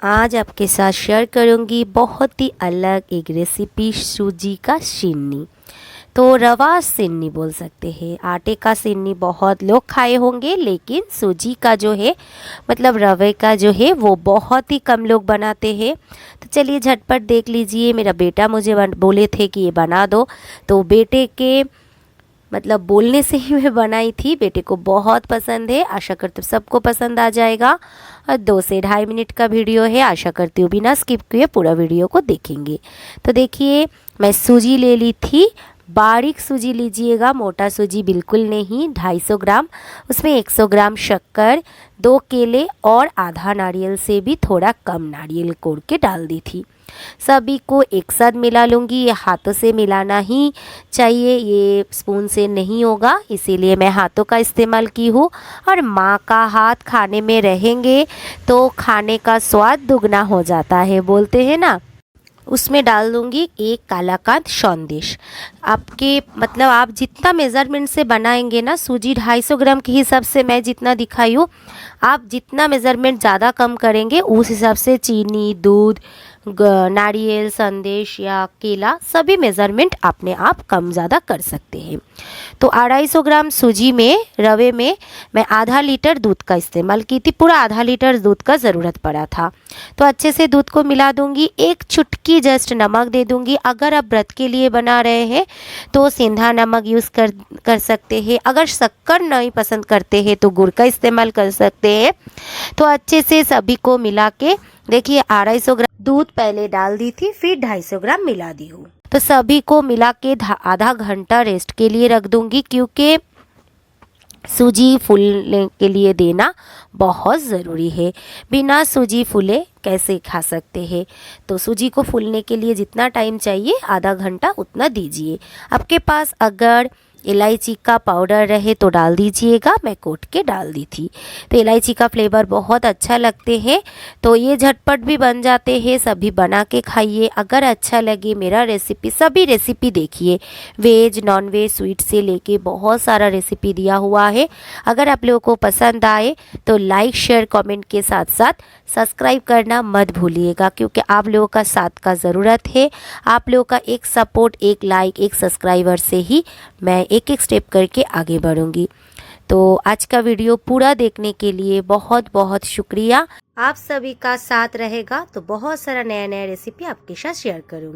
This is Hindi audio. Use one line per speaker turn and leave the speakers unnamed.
आज आपके साथ शेयर करूंगी बहुत ही अलग एक रेसिपी सूजी का सिन्नी। तो रवा सिन्नी बोल सकते हैं। आटे का सिन्नी बहुत लोग खाए होंगे, लेकिन सूजी का जो है मतलब रवे का जो है वो बहुत ही कम लोग बनाते हैं। तो चलिए झटपट देख लीजिए। मेरा बेटा मुझे बोले थे कि ये बना दो, तो बेटे के मतलब बोलने से ही मैं बनाई थी। बेटे को बहुत पसंद है, आशा करती हूँ सबको पसंद आ जाएगा। और 2 से ढाई मिनट का वीडियो है, आशा करती हूँ बिना स्किप किए पूरा वीडियो को देखेंगे। तो देखिए, मैं सूजी ले ली थी। बारीक सूजी लीजिएगा, मोटा सूजी बिल्कुल नहीं। 250 ग्राम, उसमें 100 ग्राम शक्कर, 2 केले और आधा नारियल से भी थोड़ा कम नारियल कोड़ के डाल दी थी। सभी को एक साथ मिला लूँगी। ये हाथों से मिलाना ही चाहिए, ये स्पून से नहीं होगा, इसीलिए मैं हाथों का इस्तेमाल की हूँ। और माँ का हाथ खाने में रहेंगे तो खाने का स्वाद दुगना हो जाता है, बोलते हैं ना। उसमें डाल दूँगी 1 कालाकांत संदेश। आपके मतलब आप जितना मेज़रमेंट से बनाएंगे ना, सूजी 250 ग्राम के हिसाब से मैं जितना दिखाई हूँ, आप जितना मेज़रमेंट ज़्यादा कम करेंगे उस हिसाब से चीनी, दूध, नारियल, संदेश या केला सभी मेज़रमेंट अपने आप कम ज़्यादा कर सकते हैं। तो 250 ग्राम सूजी में, रवे में मैं आधा लीटर दूध का इस्तेमाल की थी। पूरा आधा लीटर दूध का ज़रूरत पड़ा था। तो अच्छे से दूध को मिला दूंगी। 1 चुटकी जस्ट नमक दे दूंगी। अगर आप व्रत के लिए बना रहे हैं तो सेंधा नमक यूज़ कर सकते हैं। अगर शक्कर नहीं पसंद करते हैं तो गुड़ का इस्तेमाल कर सकते हैं। तो अच्छे से सभी को मिला के देखिए, 250 ग्राम दूध पहले डाल दी थी, फिर 250 ग्राम मिला दी हूँ। तो सभी को मिला के आधा घंटा रेस्ट के लिए रख दूंगी, क्योंकि सूजी फूलने के लिए देना बहुत ज़रूरी है। बिना सूजी फूले कैसे खा सकते हैं। तो सूजी को फूलने के लिए जितना टाइम चाहिए, आधा घंटा उतना दीजिए। आपके पास अगर इलायची का पाउडर रहे तो डाल दीजिएगा, मैं कोट के डाल दी थी। तो इलायची का फ्लेवर बहुत अच्छा लगते हैं। तो ये झटपट भी बन जाते हैं, सभी बना के खाइए। अगर अच्छा लगे मेरा रेसिपी, सभी रेसिपी देखिए, वेज नॉन वेज स्वीट से लेके बहुत सारा रेसिपी दिया हुआ है। अगर आप लोगों को पसंद आए तो लाइक शेयर कमेंट के साथ साथ सब्सक्राइब करना मत भूलिएगा, क्योंकि आप लोगों का साथ का ज़रूरत है। आप लोगों का एक सपोर्ट, एक लाइक, एक सब्सक्राइबर से ही मैं एक एक स्टेप करके आगे बढ़ूंगी। तो आज का वीडियो पूरा देखने के लिए बहुत बहुत शुक्रिया। आप सभी का साथ रहेगा तो बहुत सारा नया नया रेसिपी आपके साथ शेयर करूंगी।